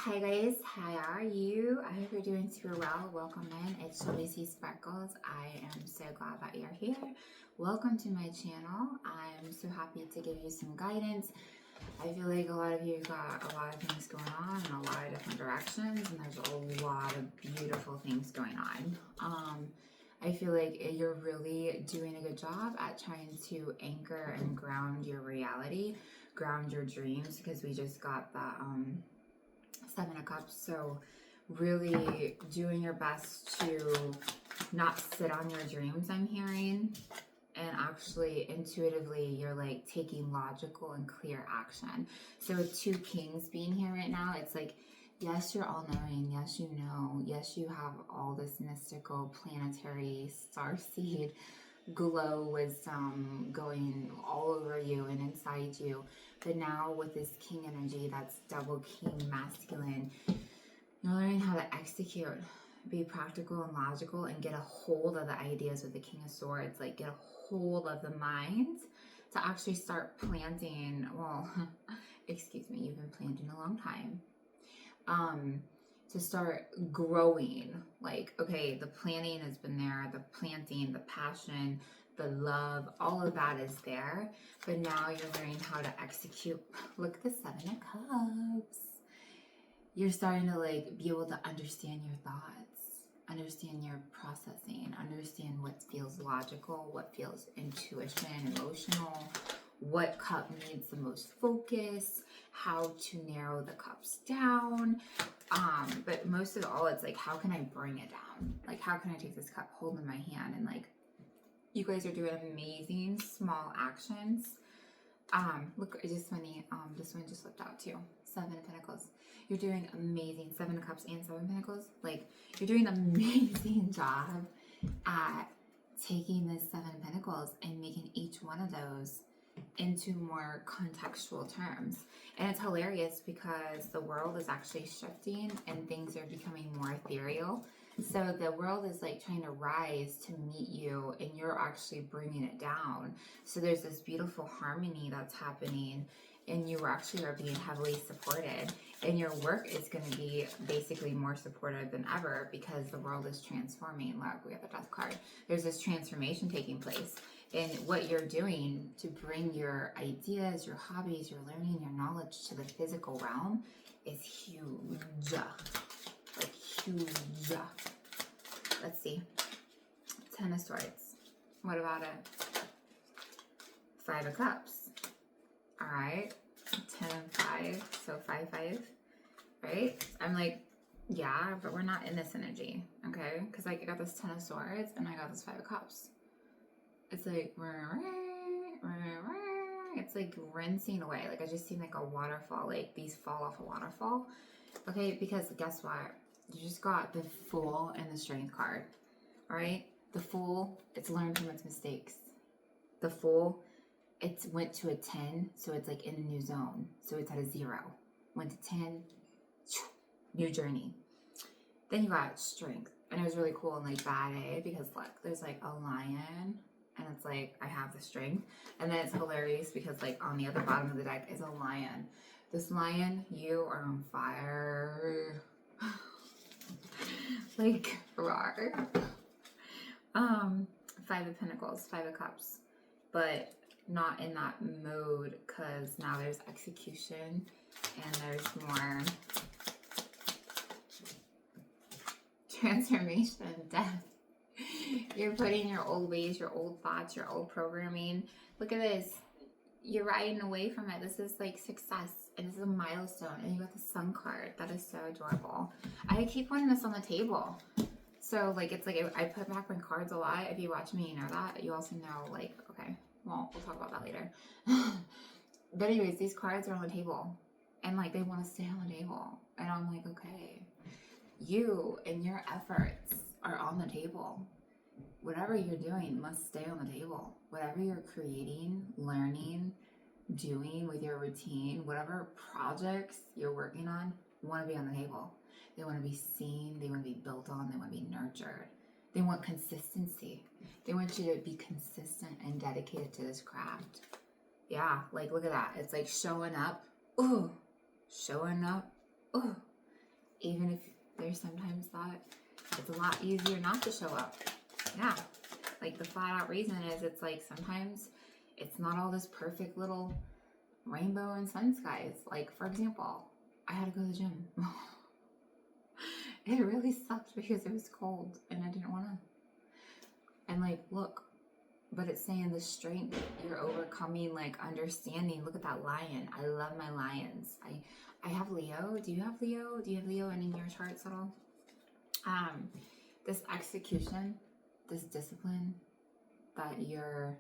Hi guys, how are you? I hope you're doing super well. Welcome in. It's Shelly C. Sparkles. I am so glad that you're here. Welcome to my channel. I'm so happy to give you some guidance. I feel like a lot of you got a lot of things going on in a lot of different directions, and there's a lot of beautiful things going on. I feel like you're really doing a good job at trying to anchor and ground your reality, ground your dreams, because we just got that Seven of Cups. So really doing your best to not sit on your dreams, I'm hearing, and actually intuitively you're like taking logical and clear action. So with two kings being here right now, it's like, yes, you're all knowing, yes, you know, yes, you have all this mystical planetary starseed glow wisdom going all over you and inside you. But now with this king energy, that's double king masculine, you're learning how to execute, be practical and logical, and get a hold of the ideas with the King of Swords. Like get a hold of the mind to actually start planting. Well, excuse me, you've been planting a long time. To start growing. Like, okay, the planning has been there, the planting, the passion, the love, all of that is there. But now you're learning how to execute. Look at the Seven of Cups. You're starting to like be able to understand your thoughts, understand your processing, understand what feels logical, what feels intuition, emotional, what cup needs the most focus, how to narrow the cups down. But most of all, it's like, how can I bring it down? Like, how can I take this cup, hold in my hand, and like, you guys are doing amazing small actions. Look, it's just funny. This one just slipped out too. Seven of Pentacles. You're doing amazing. Seven of Cups and Seven of Pentacles. Like, you're doing an amazing job at taking this Seven of Pentacles and making each one of those into more contextual terms. And it's hilarious because the world is actually shifting and things are becoming more ethereal. So the world is like trying to rise to meet you, and you're actually bringing it down. So there's this beautiful harmony that's happening, and you actually are being heavily supported, and your work is going to be basically more supported than ever because the world is transforming. Look, we have the Death card. There's this transformation taking place, and what you're doing to bring your ideas, your hobbies, your learning, your knowledge to the physical realm is huge. Like huge. Let's see. Ten of Swords. What about it? Five of Cups. All right. 10 and 5. So 5, 5. Right? I'm like, yeah, but we're not in this energy. Okay? Because like I got this 10 of Swords and I got this 5 of Cups. It's like, it's like rinsing away. Like I just seen like a waterfall. Like these fall off a waterfall. Okay? Because guess what? You just got the Fool and the Strength card. All right? The Fool, it's learned from its mistakes. The Fool, it went to a 10, so it's like in a new zone. So it's at a 0. Went to 10, new journey. Then you got Strength. And it was really cool and like bad, because look, there's like a lion, and it's like, I have the strength. And then it's hilarious because like on the other bottom of the deck is a lion. This lion, you are on fire. Like, roar. Five of Pentacles, 5 of Cups, but not in that mode because now there's execution and there's more transformation, death. You're putting your old ways, your old thoughts, your old programming. Look at this. You're riding away from it. This is like success, and this is a milestone, and you got the Sun card. That is so adorable. I keep wanting this on the table. So like, it's like I put back my cards a lot. If you watch me, you know that. You also know, like, okay, well, we'll talk about that later. But anyways, these cards are on the table, and like they want to stay on the table, and I'm like, okay, you and your efforts are on the table. Whatever you're doing must stay on the table. Whatever you're creating, learning, doing with your routine, whatever projects you're working on, want to be on the table. They want to be seen. They want to be built on. They want to be nurtured. They want consistency. They want you to be consistent and dedicated to this craft. Yeah, like look at that. It's like showing up. Ooh, showing up. Ooh, even if there's sometimes that it's a lot easier not to show up. Yeah, like the flat out reason is it's like sometimes it's not all this perfect little rainbow and sun skies. Like, for example, I had to go to the gym. It really sucked because it was cold and I didn't want to. And like, look, but it's saying the strength you're overcoming, like understanding. Look at that lion. I love my lions. I have Leo. Do you have Leo? Do you have Leo in your charts at all? This execution, this discipline that you're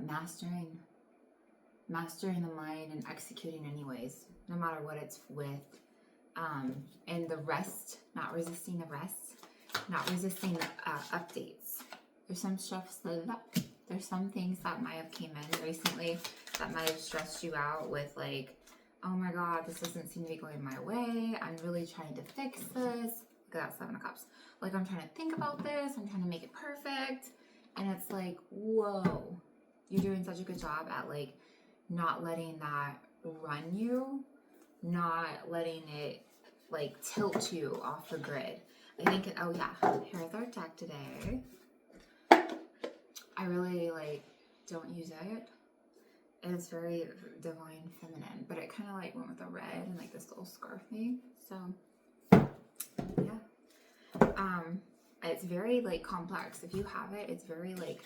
mastering the mind and executing anyways, no matter what it's with. And the rest, not resisting the rest, not resisting updates. There's some stuff there's some things that might have came in recently that might have stressed you out with like, oh my God, this doesn't seem to be going my way. I'm really trying to fix this. Look at that 7 of Cups. Like, I'm trying to think about this. I'm trying to make it perfect. And it's like, whoa, you're doing such a good job at like not letting that run you, not letting it like tilt you off the grid. I think, oh yeah, here's our deck today. I really like don't use it. It's very divine feminine, but it kind of like went with the red and like this little scarf thing. So yeah, it's very like complex. If you have it, it's very like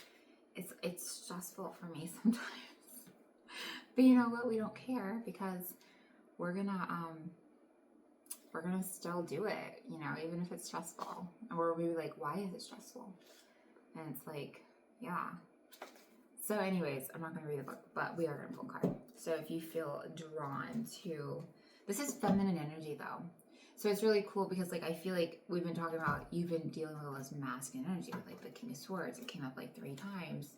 it's stressful for me sometimes. But you know what? We don't care because we're gonna still do it. You know, even if it's stressful. Or we're like, why is it stressful? And it's like, yeah. So anyways, I'm not going to read the book, but we are going to pull a card. So if you feel drawn to, this is feminine energy though. So it's really cool because like, I feel like we've been talking about, you've been dealing with all this masculine energy with like the King of Swords. It came up like 3 times.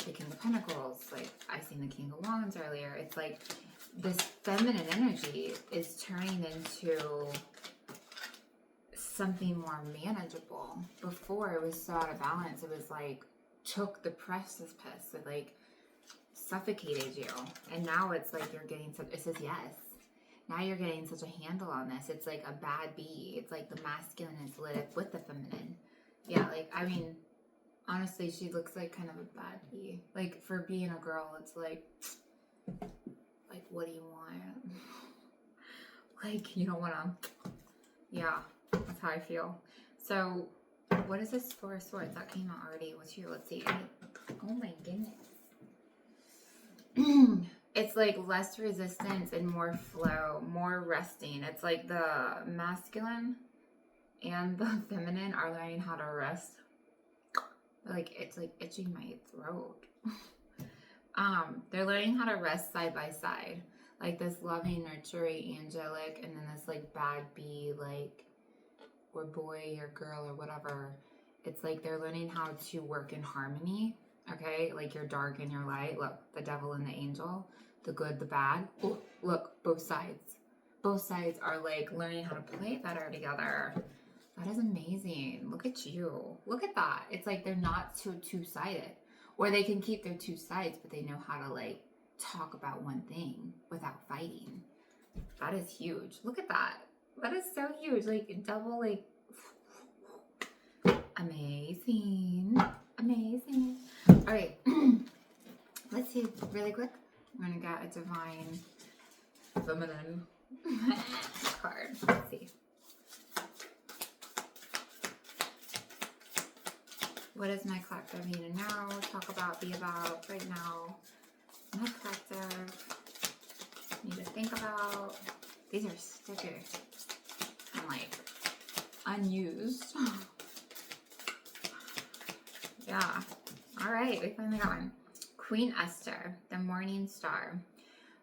The King of Pentacles, like I seen the King of Wands earlier. It's like this feminine energy is turning into something more manageable. Before it was so out of balance. It was like, took the precipice, it like suffocated you, and now it's like you're getting such, it says yes, now you're getting such a handle on this. It's like a bad bee. It's like the masculine is lit up with the feminine. Yeah, like I mean honestly, she looks like kind of a bad bee. Like for being a girl, it's like what do you want? Like you don't want to, yeah, that's how I feel. So what is this Four of Swords? That came out already. What's here? Let's see. Oh my goodness. It's like less resistance and more flow, more resting. It's like the masculine and the feminine are learning how to rest. Like it's like itching my throat. They're learning how to rest side by side. Like this loving, nurturing, angelic, and then this like bad bee, like or boy or girl or whatever. It's like they're learning how to work in harmony. Okay, like your dark and your light. Look, the devil and the angel, the good, the bad. Oh, look, both sides are like learning how to play better together. That is amazing. Look at you. Look at that. It's like they're not so two-sided, or they can keep their 2 sides, but they know how to like talk about one thing without fighting. That is huge. Look at that. That is so huge. Like double, like amazing. Amazing. All right. Let's see really quick. I'm going to get a divine feminine card. Let's see. What does my collective need to know, talk about, be about right now? My collective need to think about. These are stickers. And like unused. Yeah. All right. We finally got one. Queen Esther, the morning star.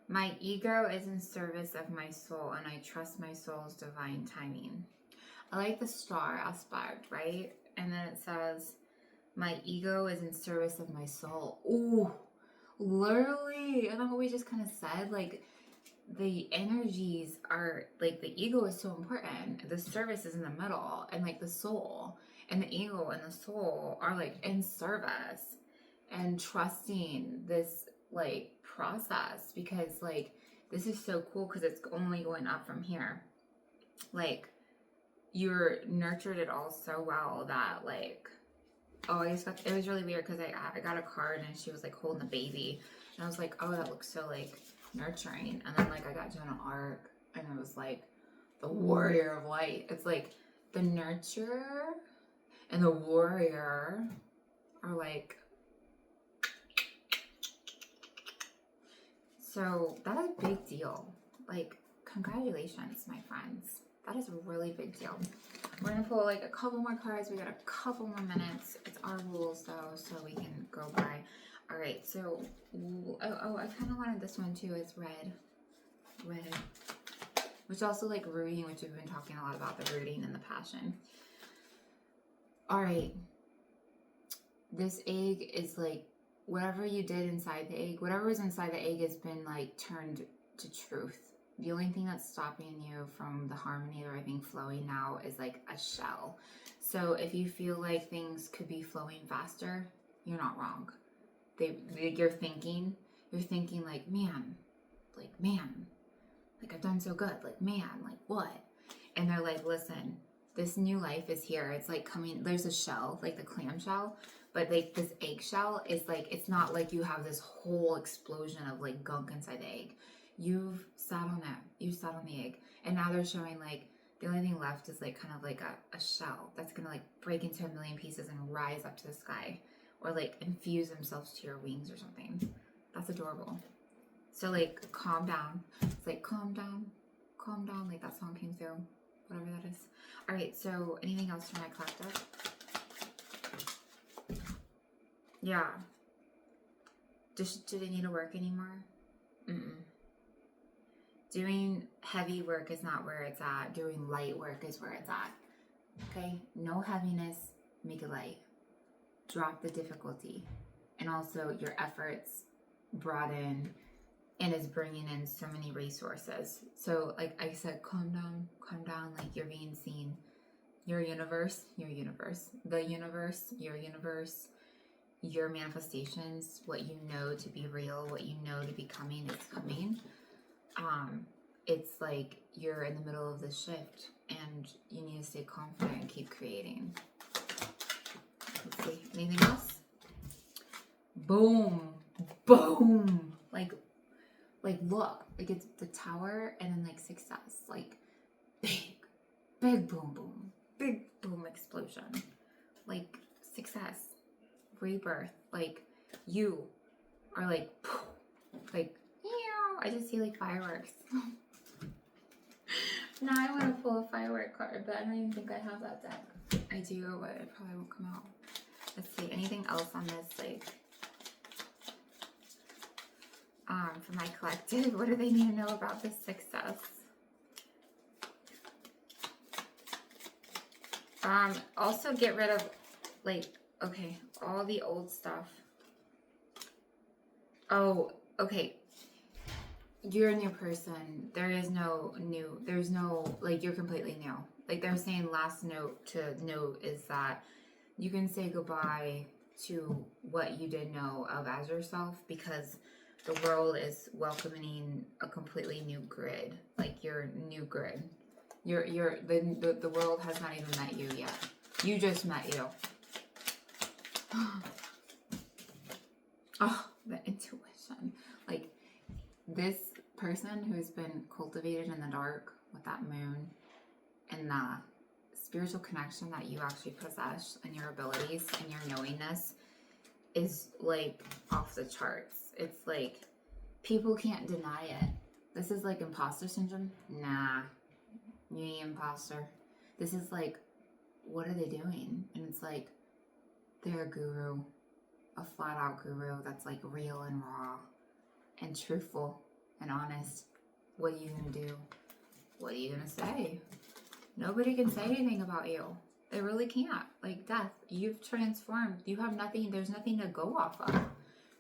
My ego is in service of my soul, and I trust my soul's divine timing. I like the star aspect, right? And then it says, my ego is in service of my soul. Ooh, literally. I know what we just kind of said. Like, the energies are, like, the ego is so important. The service is in the middle, and, like, the soul and the ego and the soul are, like, in service and trusting this, like, process, because, like, this is so cool because it's only going up from here. like, you're nurtured it all so well that, like, oh, I just got, it was really weird because I got a card and she was like holding a baby. And I was like, oh, that looks so like nurturing. And then like I got to an arc and it was like the warrior of light. It's like the nurturer and the warrior are like, so that is a big deal. Like, congratulations, my friends. That is a really big deal. We're gonna pull like a couple more cards. We got a couple more minutes. It's our rules though, so we can go by. All right, so, oh, I kind of wanted this one too. It's red, which also like rooting, which we've been talking a lot about, the rooting and the passion. All right, this egg is like, whatever you did inside the egg, whatever was inside the egg has been like turned to truth. The only thing that's stopping you from the harmony or everything flowing now is like a shell. So if you feel like things could be flowing faster, you're not wrong. You're thinking like, man, like I've done so good, like, man, like what? And they're like, listen, this new life is here. It's like coming, there's a shell, like the clam shell, but like this eggshell is like, it's not like you have this whole explosion of like gunk inside the egg. You've sat on it. You sat on the egg. And now they're showing like the only thing left is like kind of like a shell that's going to like break into a million pieces and rise up to the sky, or like infuse themselves to your wings or something. That's adorable. So like, calm down. It's like, calm down, like that song came through, whatever that is. All right, so anything else for my collective? Yeah. Do they need to work anymore? Doing heavy work is not where it's at. Doing light work is where it's at. Okay? No heaviness, make it light. Drop the difficulty. And also your efforts brought in and is bringing in so many resources. So like I said, calm down, like you're being seen. Your universe, the universe, your universe, your manifestations, what you know to be real, what you know to be coming is coming. It's like you're in the middle of this shift and you need to stay confident and keep creating. Let's see, anything else? Boom, like look, like it's the tower and then like success, like big boom, big boom explosion, like success, rebirth, like you are like I just see like fireworks. Now I want to pull a firework card, but I don't even think I have that deck. I do, but it probably won't come out. Let's see, anything else on this, like, for my collective, what do they need to know about this success? Also get rid of, like, okay, all the old stuff. Oh, okay. You're a new person. There's no, like, you're completely new. Like, they're saying last note to note is that you can say goodbye to what you did know of as yourself, because the world is welcoming a completely new grid. Like, your new grid. The world has not even met you yet. You just met you. Oh, the intuition. Like, this person who's been cultivated in the dark with that moon and the spiritual connection that you actually possess and your abilities and your knowingness is like off the charts. It's like people can't deny it. This is like imposter syndrome. Nah, you ain't imposter. This is like, what are they doing? And it's like, they're a guru, a flat out guru that's like real and raw and truthful and honest. What are you gonna do? What are you gonna say? Nobody can say anything about you. They really can't. Like, death, you've transformed. You have nothing, there's nothing to go off of.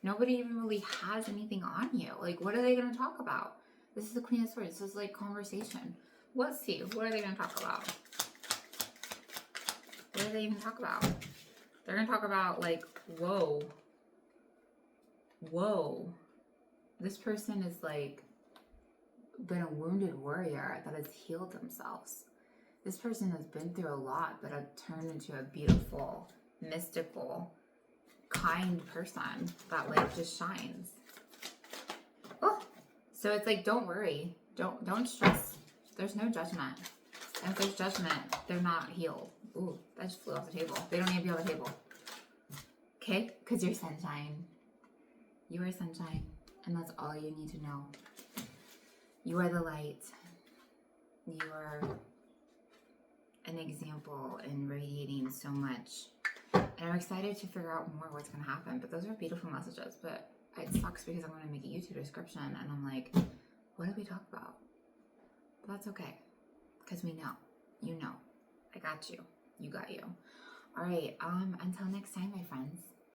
Nobody even really has anything on you. Like, what are they gonna talk about? This is the Queen of Swords. This is like conversation. Let's see, what are they gonna talk about? What do they even talk about? They're gonna talk about like, whoa. This person is like been a wounded warrior that has healed themselves. This person has been through a lot, but have turned into a beautiful, mystical, kind person that like just shines. Oh, so it's like, don't worry, don't stress. There's no judgment. And if there's judgment, they're not healed. Ooh, that just flew off the table. They don't need to be on the table. Okay? Because you're sunshine. You are sunshine. And that's all you need to know. You are the light. You are an example in radiating so much. And I'm excited to figure out more what's going to happen. But those are beautiful messages. But it sucks because I'm going to make a YouTube description. And I'm like, what did we talk about? But that's okay. Because we know. You know. I got you. You got you. All right. Until next time, my friends.